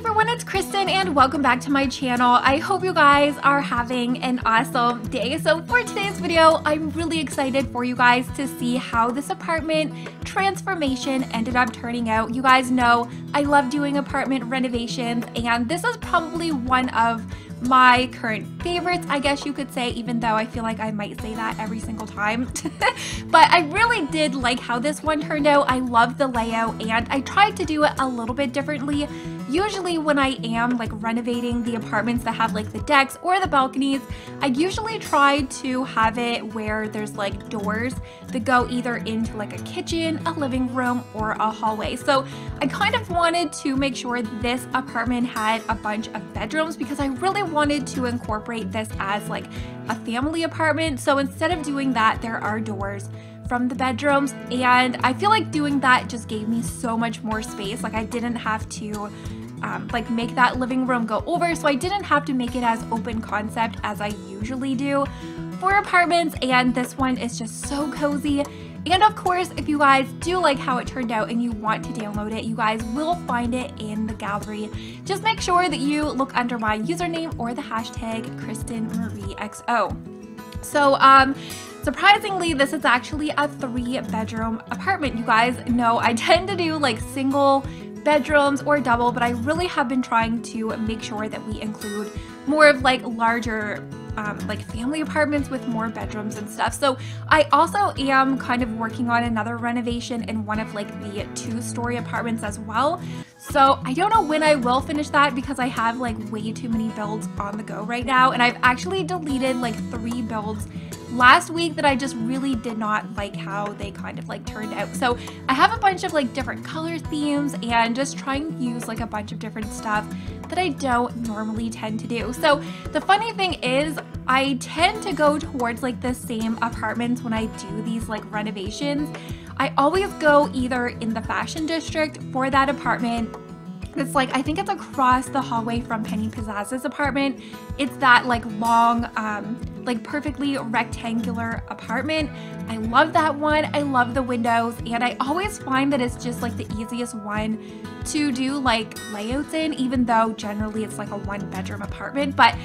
everyone, it's Kristen and welcome back to my channel. I hope you guys are having an awesome day. So for today's video, I'm really excited for you guys to see how this apartment transformation ended up turning out. You guys know I love doing apartment renovations, and this is probably one of my current favorites, I guess you could say, even though I feel like I might say that every single time. But I really did like how this one turned out. I love the layout and I tried to do it a little bit differently. Usually when I am like renovating the apartments that have like the decks or the balconies, I usually try to have it where there's like doors that go either into like a kitchen, a living room, or a hallway. So I kind of wanted to make sure this apartment had a bunch of bedrooms because I really wanted to incorporate this as like a family apartment. So instead of doing that, there are doors from the bedrooms, and I feel like doing that just gave me so much more space. Like I didn't have to like make that living room go over, so I didn't have to make it as open concept as I usually do for apartments, and this one is just so cozy. And of course, if you guys do like how it turned out and you want to download it, you guys will find it in the gallery. Just make sure that you look under my username or the hashtag KrystinMyrieXo. So surprisingly, this is actually a 3-bedroom apartment. You guys know I tend to do like single bedrooms or double, but I really have been trying to make sure that we include more of like larger like family apartments with more bedrooms and stuff. So I also am kind of working on another renovation in one of like the 2-story apartments as well. So I don't know when I will finish that because I have like way too many builds on the go right now, and I've actually deleted like 3 builds last week that I just really did not like how they kind of like turned out. So I have a bunch of like different color themes and just trying to use like a bunch of different stuff that I don't normally tend to do. So the funny thing is I tend to go towards like the same apartments when I do these like renovations. I always go either in the fashion district for that apartment. It's like, I think it's across the hallway from Penny Pizzazza's apartment. It's that like long, like perfectly rectangular apartment. I love that one. I love the windows, and I always find that it's just like the easiest one to do like layouts in, even though generally it's like a 1-bedroom apartment. But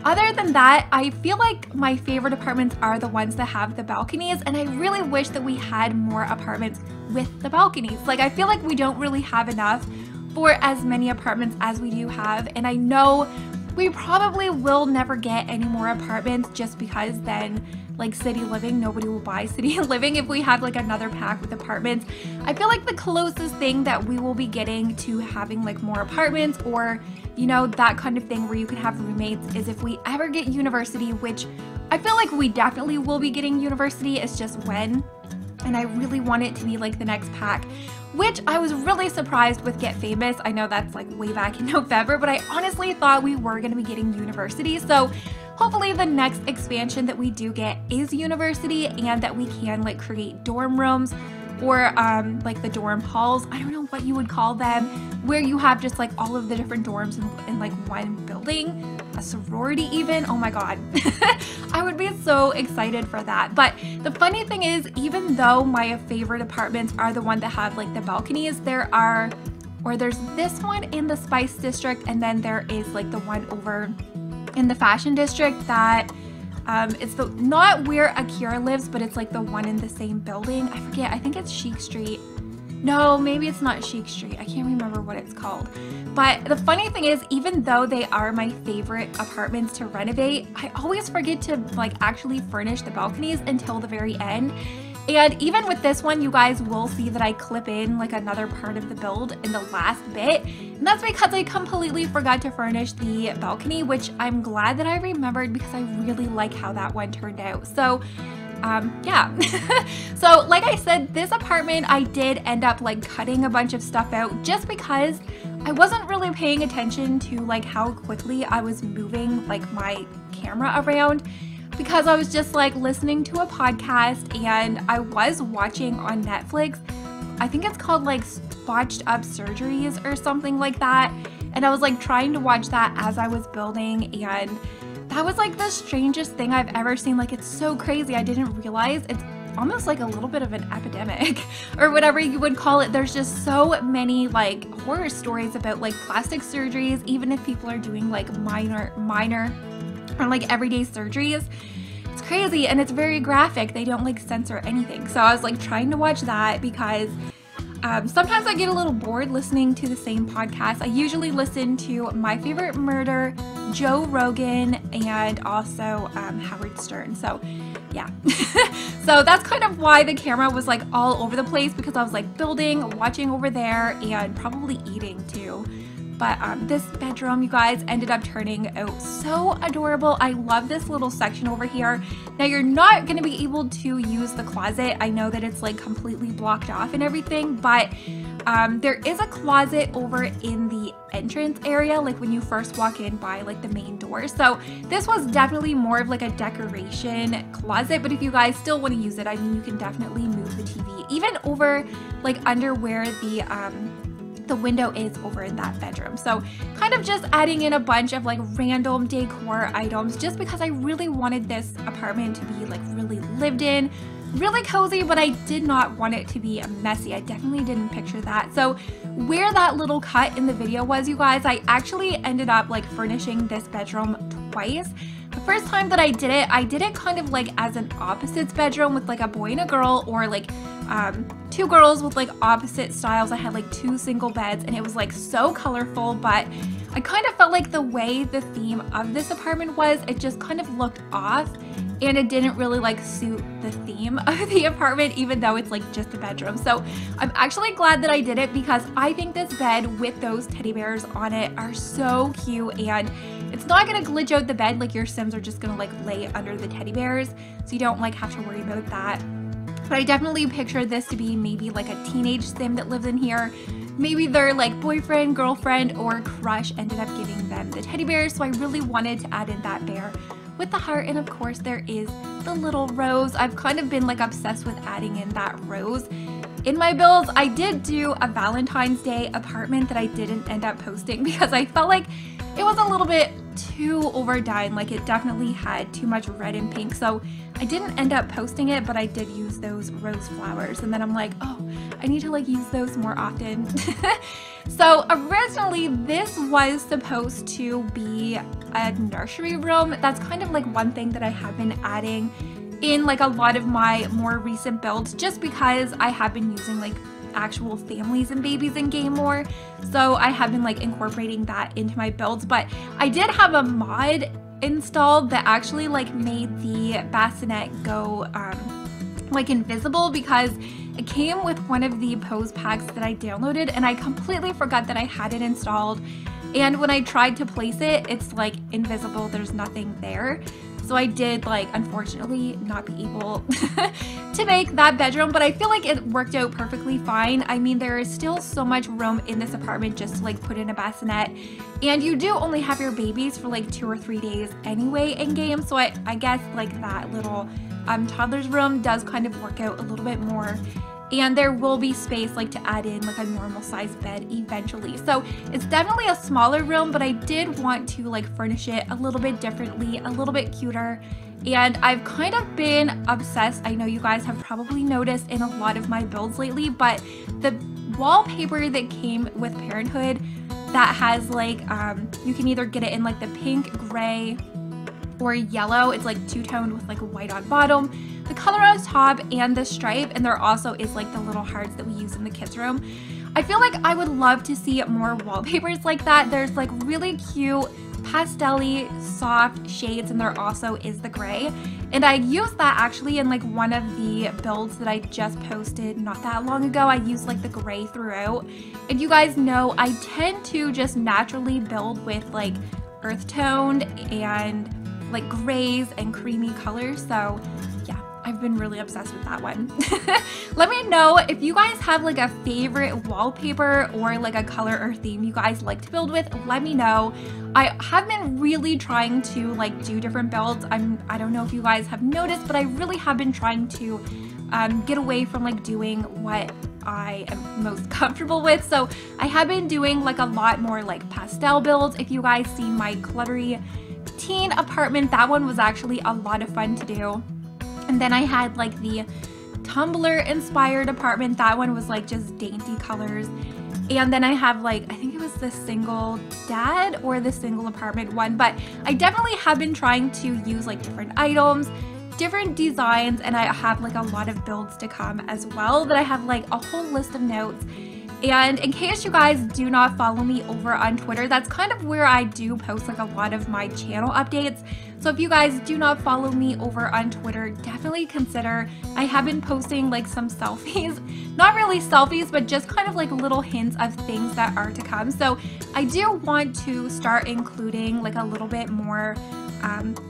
other than that, I feel like my favorite apartments are the ones that have the balconies, and I really wish that we had more apartments with the balconies. Like I feel like we don't really have enough for as many apartments as we do have, and I know we probably will never get any more apartments just because then like city living, nobody will buy city living if we have like another pack with apartments. I feel like the closest thing that we will be getting to having like more apartments or, you know, that kind of thing where you can have roommates is if we ever get university, which I feel like we definitely will be getting university. It's just when. And I really want it to be like the next pack, which I was really surprised with Get Famous. I know that's like way back in November, but I honestly thought we were going to be getting university. So hopefully the next expansion that we do get is university, and that we can like create dorm rooms or like the dorm halls. I don't know what you would call them, where you have just like all of the different dorms in like one building, a sorority even. Oh my god. I would be so excited for that. But the funny thing is, even though my favorite apartments are the one that have like the balconies, there's this one in the Spice District, and then there is like the one over in the Fashion District that it's not where Akira lives, but it's like the one in the same building. I forget, I think it's Chic Street. No, maybe it's not Chic Street. I can't remember what it's called. But the funny thing is, even though they are my favorite apartments to renovate, I always forget to like actually furnish the balconies until the very end. And even with this one, you guys will see that I clip in like another part of the build in the last bit. And that's because I completely forgot to furnish the balcony, which I'm glad that I remembered because I really like how that one turned out. So yeah. So like I said, this apartment, I did end up like cutting a bunch of stuff out just because I wasn't really paying attention to like how quickly I was moving like my camera around, because I was just like listening to a podcast and I was watching on Netflix. I think it's called like Botched Up Surgeries or something like that. And I was like trying to watch that as I was building, and that was like the strangest thing I've ever seen. Like, it's so crazy. I didn't realize it's almost like a little bit of an epidemic or whatever you would call it. There's just so many like horror stories about like plastic surgeries, even if people are doing like minor or like everyday surgeries. It's crazy, and it's very graphic. They don't like censor anything. So I was like trying to watch that because sometimes I get a little bored listening to the same podcast. I usually listen to My Favorite Murder, Joe Rogan, and also Howard Stern. So yeah. So that's kind of why the camera was like all over the place, because I was like building, watching over there, and probably eating too. But this bedroom, you guys, ended up turning out so adorable. I love this little section over here. Now, you're not going to be able to use the closet. I know that it's like completely blocked off and everything, but there is a closet over in the entrance area, like when you first walk in by like the main door. So this was definitely more of like a decoration closet, but if you guys still want to use it, I mean, you can definitely move the TV even over like under where the window is over in that bedroom. So kind of just adding in a bunch of like random decor items just because I really wanted this apartment to be like really lived in, really cozy, but I did not want it to be messy. I definitely didn't picture that. So where that little cut in the video was, you guys, I actually ended up like furnishing this bedroom twice. The first time that I did it kind of like as an opposites bedroom with like a boy and a girl, or like two girls with like opposite styles. I had like two single beds, and it was like so colorful, but I kind of felt like the way the theme of this apartment was, it just kind of looked off, and it didn't really like suit the theme of the apartment, even though it's like just a bedroom. So I'm actually glad that I did it, because I think this bed with those teddy bears on it are so cute, and it's not gonna glitch out the bed. Like your Sims are just gonna like lay under the teddy bears, so you don't like have to worry about that. But I definitely picture this to be maybe like a teenage Sim that lives in here. Maybe their like boyfriend, girlfriend, or crush ended up giving them the teddy bears, so I really wanted to add in that bear with the heart. And of course there is the little rose. I've kind of been like obsessed with adding in that rose in my builds. I did do a Valentine's Day apartment that I didn't end up posting because I felt like it was a little bit too overdone. Like it definitely had too much red and pink, so I didn't end up posting it, but I did use those rose flowers, and then I'm like, oh, I need to like use those more often. So originally this was supposed to be a nursery room. That's kind of like one thing that I have been adding in like a lot of my more recent builds, just because I have been using like actual families and babies in game more, so I have been like incorporating that into my builds. But I did have a mod installed that actually like made the bassinet go like invisible, because it came with one of the pose packs that I downloaded, and I completely forgot that I had it installed, and when I tried to place it, it's like invisible, there's nothing there. So I did like unfortunately not be able to make that bedroom, but I feel like it worked out perfectly fine. I mean, there is still so much room in this apartment just to like put in a bassinet, and you do only have your babies for like 2 or 3 days anyway in game, so I guess like that little toddler's room does kind of work out a little bit more. And there will be space like to add in like a normal size bed eventually. So it's definitely a smaller room, but I did want to like furnish it a little bit differently, a little bit cuter. And I've kind of been obsessed. I know you guys have probably noticed in a lot of my builds lately, but the wallpaper that came with Parenthood that has like, you can either get it in like the pink, gray, or yellow. It's like two-toned with like a white on bottom, the color on top, and the stripe, and there also is like the little hearts that we use in the kids room. I feel like I would love to see more wallpapers like that. There's like really cute pastel-y soft shades, and there also is the gray, and I used that actually in like one of the builds that I just posted not that long ago. I used like the gray throughout, and you guys know I tend to just naturally build with like earth toned and like grays and creamy colors, so yeah, I've been really obsessed with that one. Let me know if you guys have like a favorite wallpaper or like a color or theme you guys like to build with. Let me know. I have been really trying to like do different builds. I don't know if you guys have noticed, but I really have been trying to get away from like doing what I am most comfortable with. So I have been doing like a lot more like pastel builds. If you guys see my cluttery teen apartment, that one was actually a lot of fun to do. And then I had like the Tumblr inspired apartment. That one was like just dainty colors. And then I have like, I think it was the single dad or the single apartment one, but I definitely have been trying to use like different items, different designs, and I have like a lot of builds to come as well that I have like a whole list of notes. And in case you guys do not follow me over on Twitter, that's kind of where I do post like a lot of my channel updates. So if you guys do not follow me over on Twitter, definitely consider. I have been posting like some selfies, not really selfies, but just kind of like little hints of things that are to come. So I do want to start including like a little bit more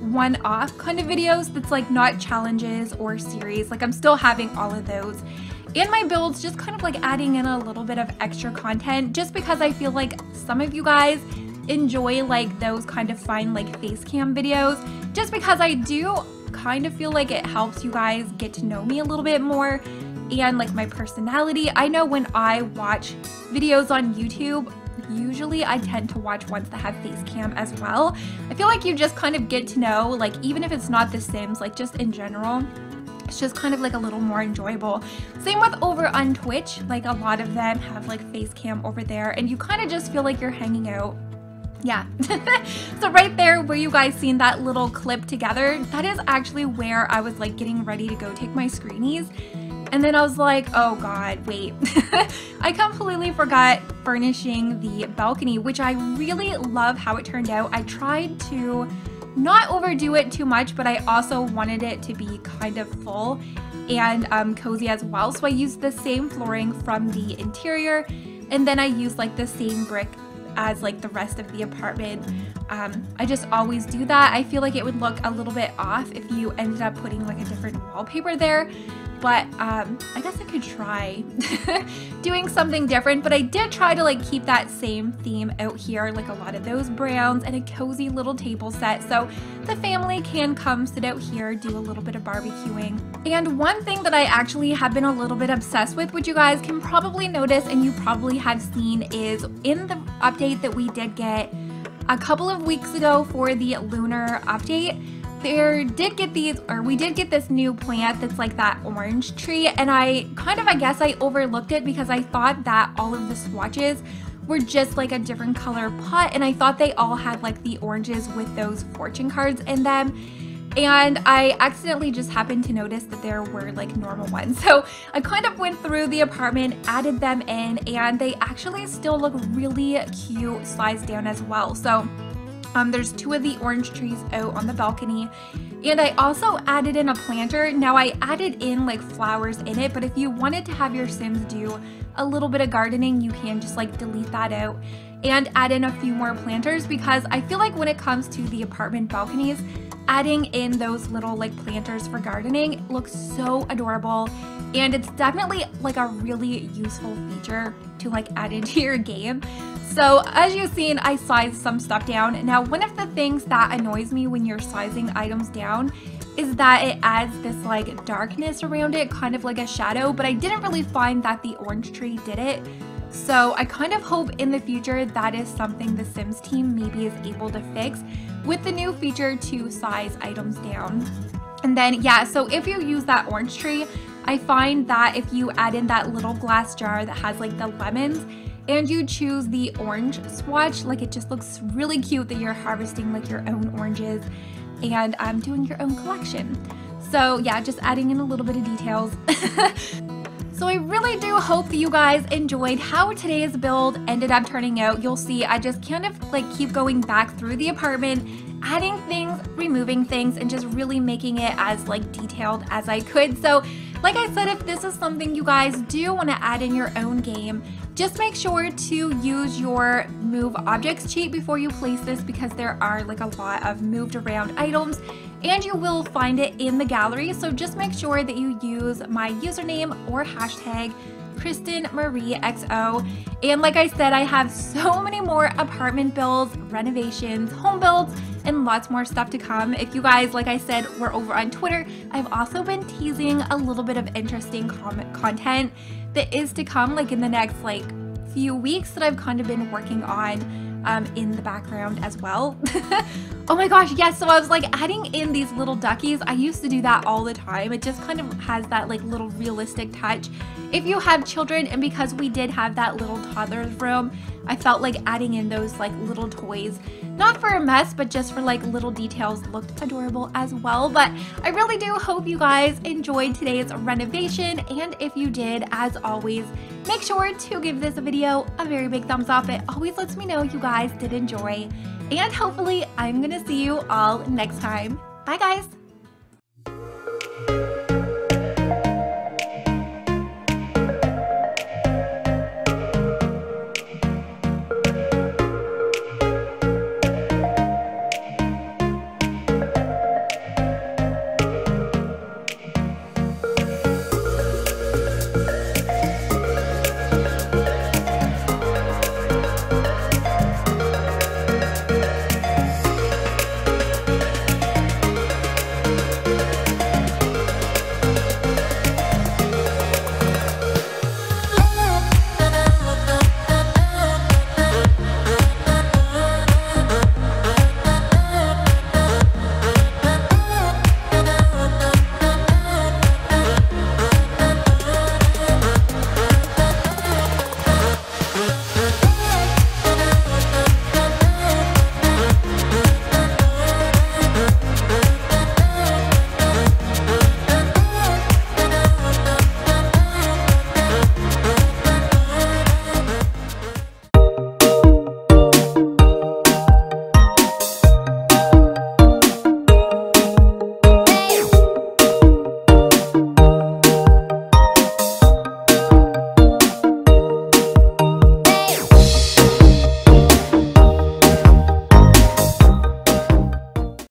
one-off kind of videos that's like not challenges or series. Like I'm still having all of those. And my builds, just kind of like adding in a little bit of extra content just because I feel like some of you guys enjoy like those kind of fun like face cam videos, just because I do kind of feel like it helps you guys get to know me a little bit more and like my personality. I know when I watch videos on YouTube, usually I tend to watch ones that have face cam as well. I feel like you just kind of get to know, like even if it's not The Sims, like just in general, it's just kind of like a little more enjoyable. Same with over on Twitch, like a lot of them have like face cam over there and you kind of just feel like you're hanging out. Yeah. So right there where you guys seen that little clip together, that is actually where I was like getting ready to go take my screenies. And then I was like, oh God, wait. I completely forgot furnishing the balcony, which I really love how it turned out. I tried to not overdo it too much, but I also wanted it to be kind of full and cozy as well. So I used the same flooring from the interior, and then I used like the same brick as like the rest of the apartment. I just always do that. I feel like it would look a little bit off if you ended up putting like a different wallpaper there. But I guess I could try doing something different, but I did try to like keep that same theme out here, like a lot of those browns and a cozy little table set so the family can come sit out here, do a little bit of barbecuing. And one thing that I actually have been a little bit obsessed with, which you guys can probably notice and you probably have seen, is in the update that we did get a couple of weeks ago for the lunar update. We did get this new plant that's like that orange tree, and I guess I overlooked it because I thought that all of the swatches were just like a different color pot, and I thought they all had like the oranges with those fortune cards in them. And I accidentally just happened to notice that there were like normal ones. So I kind of went through the apartment, added them in, and they actually still look really cute sized down as well. So there's two of the orange trees out on the balcony, and I also added in a planter. Now I added in like flowers in it, but if you wanted to have your Sims do a little bit of gardening, you can just like delete that out and add in a few more planters, because I feel like when it comes to the apartment balconies, adding in those little like planters for gardening looks so adorable, and it's definitely like a really useful feature to like add into your game. So as you've seen, I sized some stuff down. Now, one of the things that annoys me when you're sizing items down is that it adds this like darkness around it, kind of like a shadow, but I didn't really find that the orange tree did it. So I kind of hope in the future that is something the Sims team maybe is able to fix with the new feature to size items down. And then, yeah, so if you use that orange tree, I find that if you add in that little glass jar that has like the lemons, and you choose the orange swatch, like it just looks really cute that you're harvesting like your own oranges and doing your own collection. So yeah, just adding in a little bit of details. So I really do hope that you guys enjoyed how today's build ended up turning out. You'll see I just kind of like keep going back through the apartment, adding things, removing things, and just really making it as like detailed as I could. So like I said, if this is something you guys do want to add in your own game, just make sure to use your move objects cheat before you place this, because there are like a lot of moved around items and you will find it in the gallery. So just make sure that you use my username or hashtag KrystinMyrieXo. And like I said, I have so many more apartment builds, renovations, home builds, and lots more stuff to come. If you guys, like I said, were over on Twitter, I've also been teasing a little bit of interesting content that is to come like in the next like few weeks that I've kind of been working on in the background as well. Oh my gosh, yes, so I was like adding in these little duckies. I used to do that all the time. It just kind of has that like little realistic touch. If you have children, and because we did have that little toddler's room, I felt like adding in those like little toys, not for a mess, but just for like little details, looked adorable as well. But I really do hope you guys enjoyed today's renovation, and if you did, as always, make sure to give this video a very big thumbs up. It always lets me know you guys did enjoy, and hopefully I'm gonna see you all next time. Bye guys!